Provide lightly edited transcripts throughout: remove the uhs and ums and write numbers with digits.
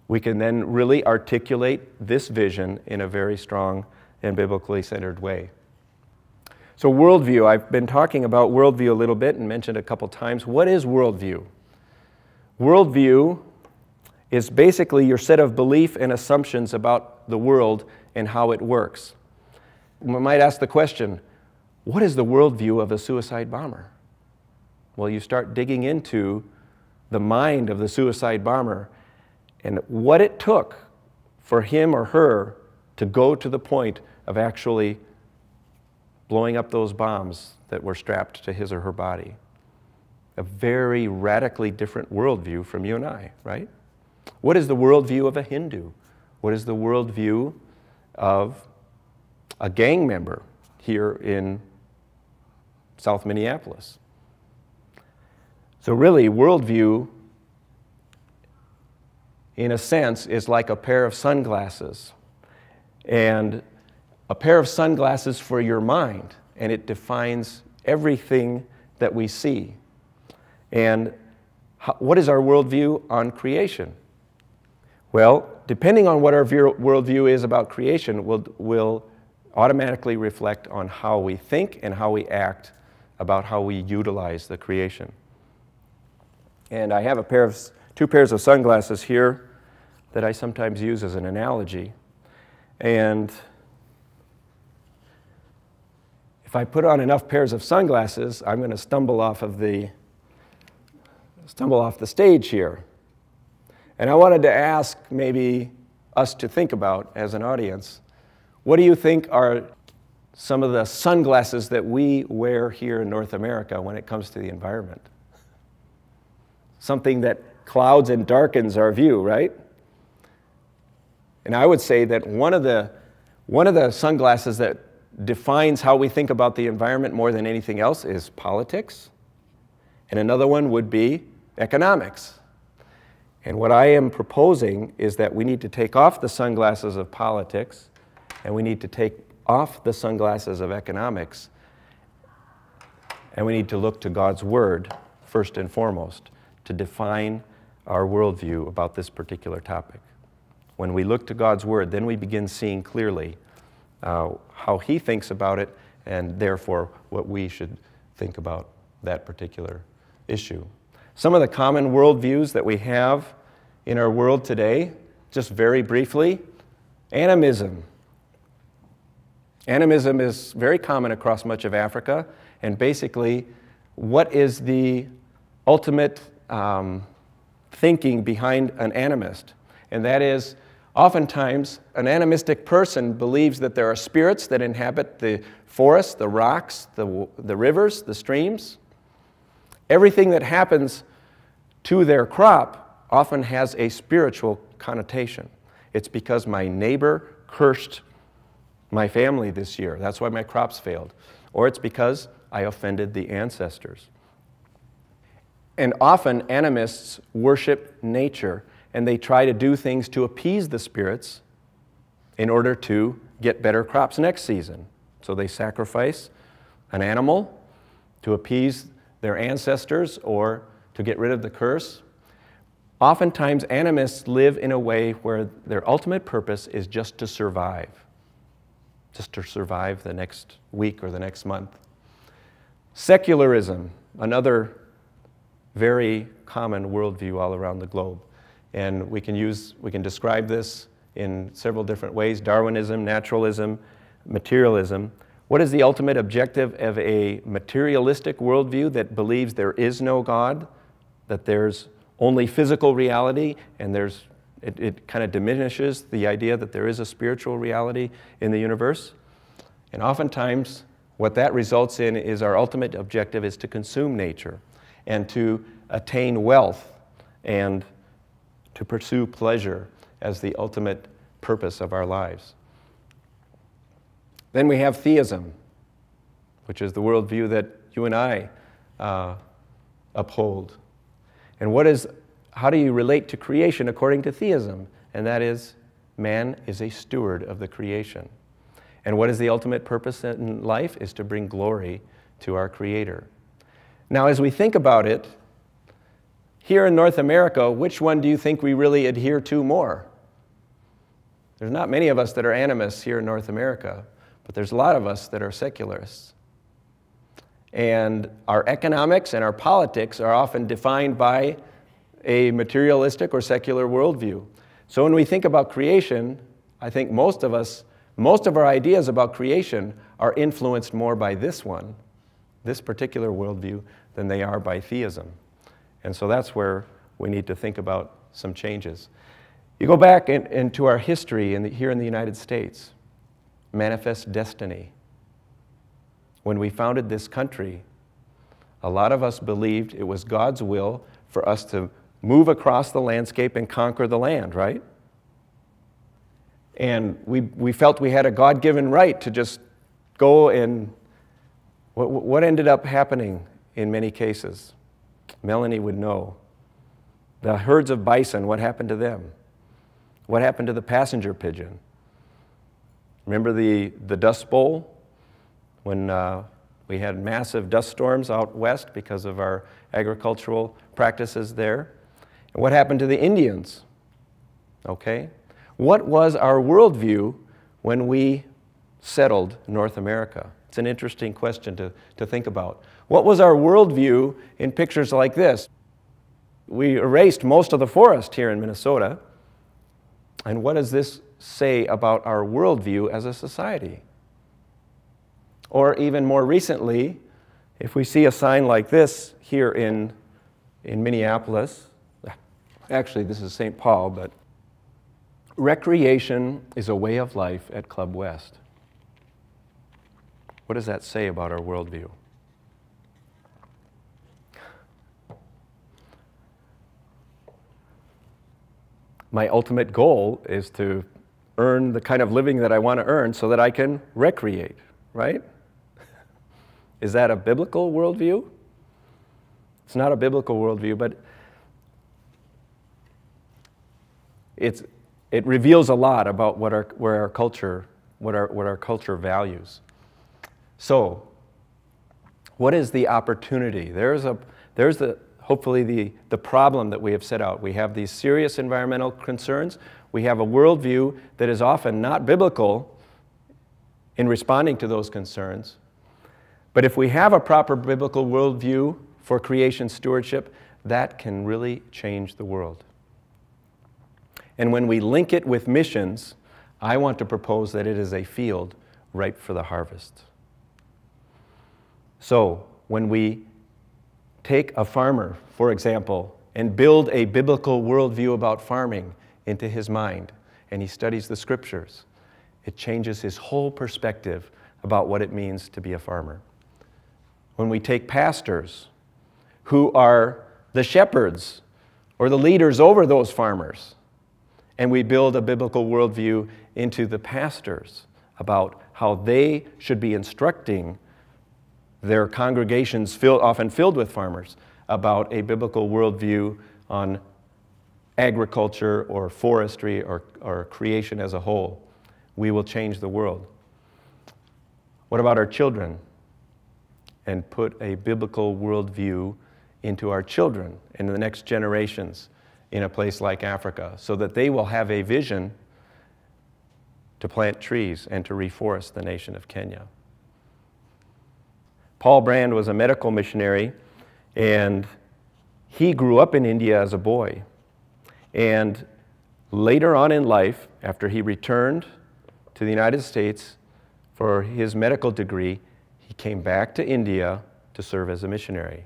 we can then really articulate this vision in a very strong and biblically centered way. So worldview, I've been talking about worldview a little bit and mentioned a couple times. What is worldview? Worldview is basically your set of belief and assumptions about the world and how it works. We might ask the question, what is the worldview of a suicide bomber? Well, you start digging into the mind of the suicide bomber and what it took for him or her to go to the point of actually blowing up those bombs that were strapped to his or her body. A very radically different worldview from you and I, right? What is the worldview of a Hindu? What is the worldview of a gang member here in South Minneapolis? So really, worldview, in a sense, is like a pair of sunglasses. And a pair of sunglasses for your mind, and it defines everything that we see. And what is our worldview on creation? Well, depending on what our worldview is about creation will automatically reflect on how we think and how we act about how we utilize the creation. And I have two pairs of sunglasses here that I sometimes use as an analogy. And if I put on enough pairs of sunglasses, I'm going to stumble off the stage here. And I wanted to ask maybe us to think about as an audience, what do you think are some of the sunglasses that we wear here in North America when it comes to the environment? Something that clouds and darkens our view, right? And I would say that one of the sunglasses that defines how we think about the environment more than anything else is politics. And another one would be economics. And what I am proposing is that we need to take off the sunglasses of politics and we need to take off the sunglasses of economics and we need to look to God's Word first and foremost to define our worldview about this particular topic. When we look to God's Word, then we begin seeing clearly how He thinks about it and therefore what we should think about that particular issue. Some of the common worldviews that we have in our world today, just very briefly, animism. Animism is very common across much of Africa, and basically, what is the ultimate thinking behind an animist? And that is, oftentimes, an animistic person believes that there are spirits that inhabit the forests, the rocks, the rivers, the streams. Everything that happens to their crop often has a spiritual connotation. It's because my neighbor cursed my family this year. That's why my crops failed. Or it's because I offended the ancestors. And often animists worship nature and they try to do things to appease the spirits in order to get better crops next season. So they sacrifice an animal to appease their ancestors or to get rid of the curse. Oftentimes, animists live in a way where their ultimate purpose is just to survive the next week or the next month. Secularism, another very common worldview all around the globe. And we can describe this in several different ways: Darwinism, naturalism, materialism. What is the ultimate objective of a materialistic worldview that believes there is no God, that there's only physical reality, and it kind of diminishes the idea that there is a spiritual reality in the universe? And oftentimes, what that results in is our ultimate objective is to consume nature and to attain wealth and to pursue pleasure as the ultimate purpose of our lives. Then we have theism, which is the worldview that you and I uphold. And how do you relate to creation according to theism? And that is, man is a steward of the creation. And what is the ultimate purpose in life? Is to bring glory to our Creator. Now, as we think about it, Here in North America, which one do you think we really adhere to more? There's not many of us that are animists here in North America, but there's a lot of us that are secularists. And our economics and our politics are often defined by a materialistic or secular worldview. So when we think about creation, I think most of our ideas about creation are influenced more by this one, this particular worldview, than they are by theism. And so that's where we need to think about some changes. You go back into our history here in the United States, manifest destiny. When we founded this country, a lot of us believed it was God's will for us to move across the landscape and conquer the land, right? And we felt we had a God-given right to just go and... What ended up happening in many cases? Melanie would know. The herds of bison, what happened to them? What happened to the passenger pigeon? Remember the Dust Bowl? When we had massive dust storms out west because of our agricultural practices there. And what happened to the Indians? Okay? What was our worldview when we settled North America? It's an interesting question to think about. What was our worldview in pictures like this? We erased most of the forest here in Minnesota. And what does this say about our worldview as a society? Or even more recently, if we see a sign like this here in Minneapolis, actually this is St. Paul, but recreation is a way of life at Club West. What does that say about our worldview? My ultimate goal is to earn the kind of living that I want to earn so that I can recreate, right? Is that a biblical worldview? It's not a biblical worldview, but it reveals a lot about what our culture values. So, what is the opportunity? There's hopefully the problem that we have set out. We have these serious environmental concerns. We have a worldview that is often not biblical in responding to those concerns. But if we have a proper biblical worldview for creation stewardship, that can really change the world. And when we link it with missions, I want to propose that it is a field ripe for the harvest. So, when we take a farmer, for example, and build a biblical worldview about farming into his mind, and he studies the scriptures, it changes his whole perspective about what it means to be a farmer. When we take pastors who are the shepherds or the leaders over those farmers, and we build a biblical worldview into the pastors about how they should be instructing their congregations often filled with farmers about a biblical worldview on agriculture or forestry or creation as a whole, we will change the world. What about our children? And put a biblical worldview into our children and the next generations in a place like Africa so that they will have a vision to plant trees and to reforest the nation of Kenya. Paul Brand was a medical missionary, and he grew up in India as a boy. And later on in life, after he returned to the United States for his medical degree, he came back to India to serve as a missionary.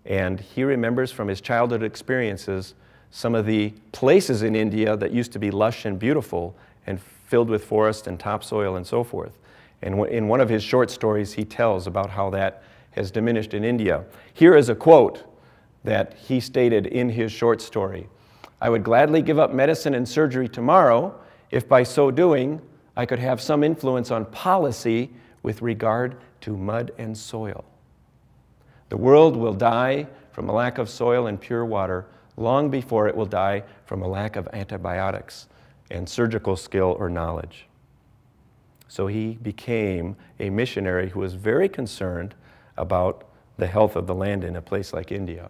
And he remembers from his childhood experiences some of the places in India that used to be lush and beautiful and filled with forest and topsoil and so forth. And in one of his short stories, he tells about how that has diminished in India. Here is a quote that he stated in his short story. "I would gladly give up medicine and surgery tomorrow if by so doing I could have some influence on policy with regard to mud and soil. The world will die from a lack of soil and pure water long before it will die from a lack of antibiotics and surgical skill or knowledge." So he became a missionary who was very concerned about the health of the land in a place like India.